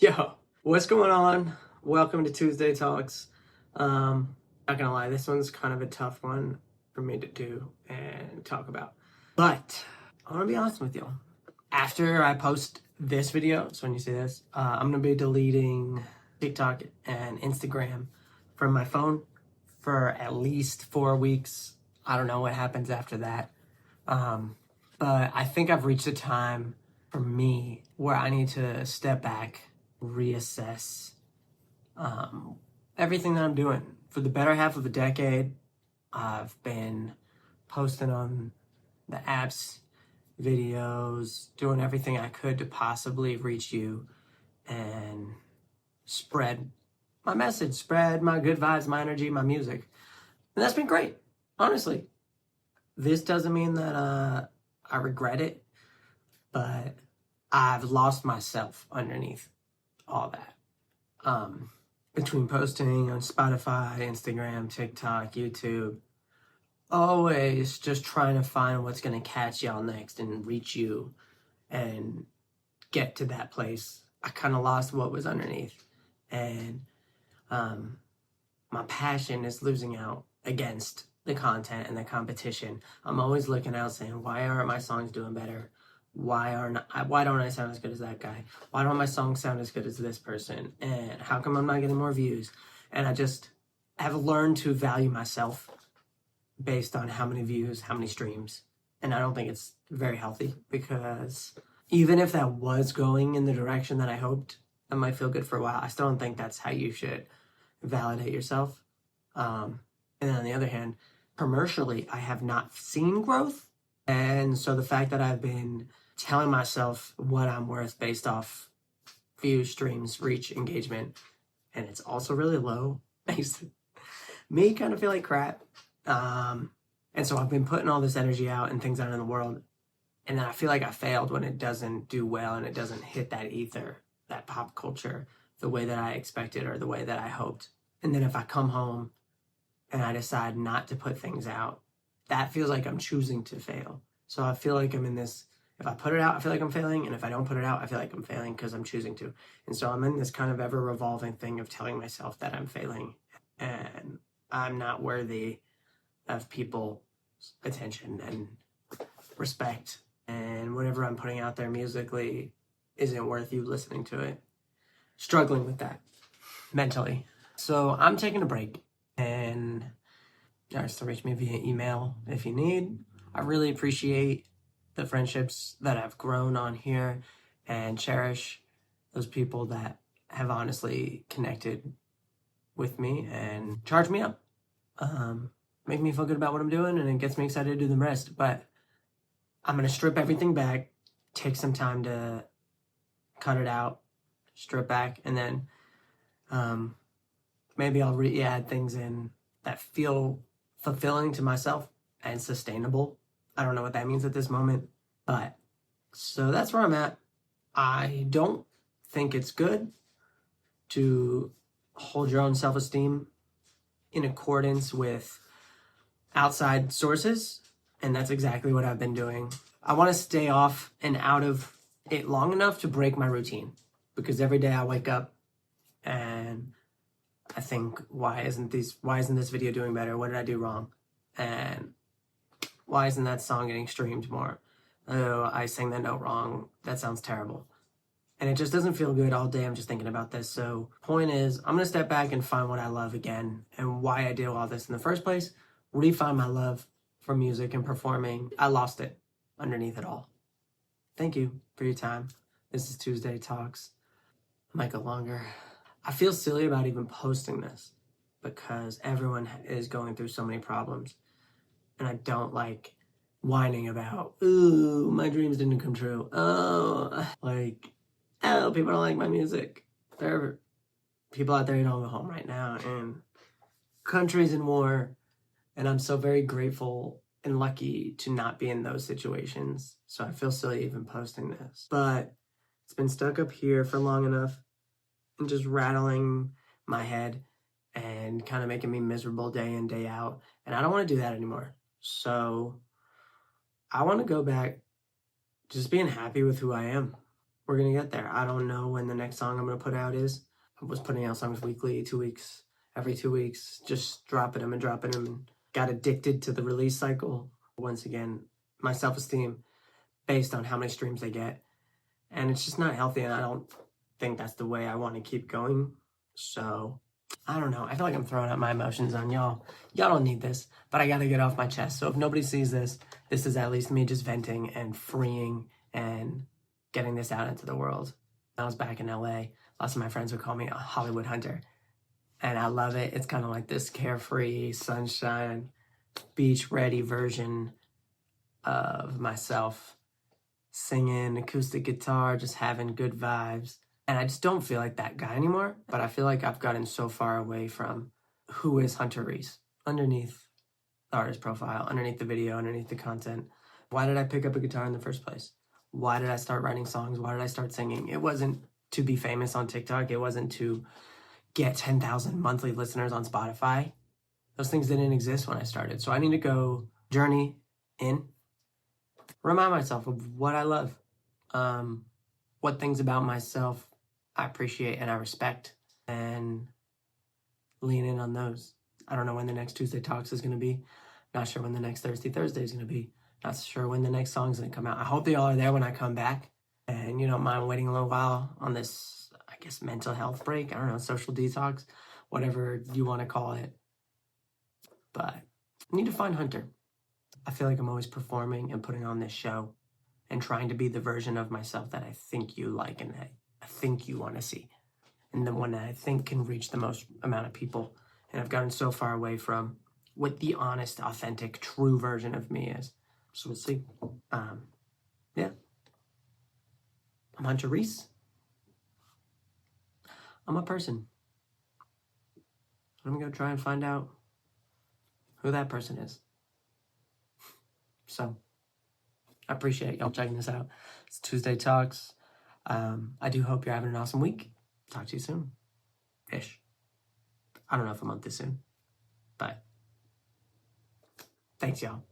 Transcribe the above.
Yo, what's going on? Welcome to Tuesday Talks. Not gonna lie, this one's kind of a tough one for me to do and talk about. But I wanna be honest with you. After I post this video, so when you see this, I'm gonna be deleting TikTok and Instagram from my phone for at least 4 weeks. I don't know what happens after that. But I think I've reached a time for me where I need to step back, reassess everything that I'm doing. For the better half of a decade, I've been posting on the apps, videos, doing everything I could to possibly reach you and spread my message, spread my good vibes, my energy, my music. And that's been great, honestly. This doesn't mean that I regret it, but I've lost myself underneath all that. Between posting on Spotify, Instagram, TikTok, YouTube, always just trying to find what's going to catch y'all next and reach you and get to that place. I kind of lost what was underneath. And my passion is losing out against the content and the competition. I'm always looking out saying, why aren't my songs doing better? Why don't I sound as good as that guy? Why don't my songs sound as good as this person? And how come I'm not getting more views? And I just have learned to value myself based on how many views, how many streams. And I don't think it's very healthy, because even if that was going in the direction that I hoped, it might feel good for a while. I still don't think that's how you should validate yourself. And then on the other hand, commercially, I have not seen growth. And so the fact that I've been telling myself what I'm worth based off views, streams, reach, engagement, and it's also really low, makes me kind of feel like crap. And so I've been putting all this energy out and things out in the world, and then I feel like I failed when it doesn't do well and it doesn't hit that ether, that pop culture, the way that I expected or the way that I hoped. And then if I come home and I decide not to put things out, that feels like I'm choosing to fail. So I feel like I'm in this, if I put it out, I feel like I'm failing. And if I don't put it out, I feel like I'm failing because I'm choosing to. And so I'm in this kind of ever revolving thing of telling myself that I'm failing and I'm not worthy of people's attention and respect. And whatever I'm putting out there musically isn't worth you listening to it. Struggling with that mentally. So I'm taking a break, and you guys can reach me via email if you need. I really appreciate the friendships that I've grown on here and cherish those people that have honestly connected with me and charge me up. Make me feel good about what I'm doing, and it gets me excited to do the rest. But I'm going to strip everything back, take some time to cut it out, strip back, and then maybe I'll re-add things in that feel fulfilling to myself and sustainable. I don't know what that means at this moment, but so that's where I'm at. I don't think it's good to hold your own self-esteem in accordance with outside sources, and that's exactly what I've been doing. I want to stay off and out of it long enough to break my routine, because every day I wake up and I think, why isn't this video doing better? What did I do wrong? And why isn't that song getting streamed more? Oh, I sang that note wrong. That sounds terrible. And it just doesn't feel good all day. I'm just thinking about this. So point is, I'm going to step back and find what I love again and why I did all this in the first place. Refine my love for music and performing. I lost it underneath it all. Thank you for your time. This is Tuesday Talks. I might go longer. I feel silly about even posting this because everyone is going through so many problems. And I don't like whining about, ooh, my dreams didn't come true. Oh, people don't like my music. There are people out there who don't go home right now, and country's in war. And I'm so very grateful and lucky to not be in those situations. So I feel silly even posting this. But it's been stuck up here for long enough and just rattling my head and kind of making me miserable day in, day out. And I don't want to do that anymore. So I want to go back just being happy with who I am. we're gonna get there. I don't know when the next song I'm gonna put out is. I was putting out songs weekly, 2 weeks, every 2 weeks, just dropping them and got addicted to the release cycle. Once again, my self-esteem based on how many streams they get. And it's just not healthy, and I don't think that's the way I want to keep going. So, I don't know. I feel like I'm throwing out my emotions on y'all. Y'all don't need this, but I gotta get off my chest. So if nobody sees this, this is at least me just venting and freeing and getting this out into the world. I was back in LA. Lots of my friends would call me a Hollywood hunter. And I love it. It's kind of like this carefree, sunshine, beach-ready version of myself. Singing, acoustic guitar, just having good vibes. And I just don't feel like that guy anymore. But I feel like I've gotten so far away from who is Hunter Reese underneath the artist profile, underneath the video, underneath the content. Why did I pick up a guitar in the first place? Why did I start writing songs? Why did I start singing? It wasn't to be famous on TikTok. It wasn't to get 10,000 monthly listeners on Spotify. Those things didn't exist when I started. So I need to go journey in, remind myself of what I love, what things about myself I appreciate and I respect, and lean in on those. I don't know when the next Tuesday Talks is going to be. Not sure when the next Thursday is going to be. Not sure when the next song's going to come out. I hope y'all are there when I come back. And you don't mind waiting a little while on this, I guess, mental health break. I don't know, social detox, whatever you want to call it. But I need to find Hunter. I feel like I'm always performing and putting on this show and trying to be the version of myself that I think you like and that I think you want to see. And the one that I think can reach the most amount of people. And I've gotten so far away from what the honest, authentic, true version of me is. So we'll see. Yeah. I'm Hunter Reese. I'm a person. I'm gonna go try and find out who that person is. So, I appreciate y'all checking this out. It's Tuesday Talks. I do hope you're having an awesome week. Talk to you soon. Ish. I don't know if a month is soon, but thanks, y'all.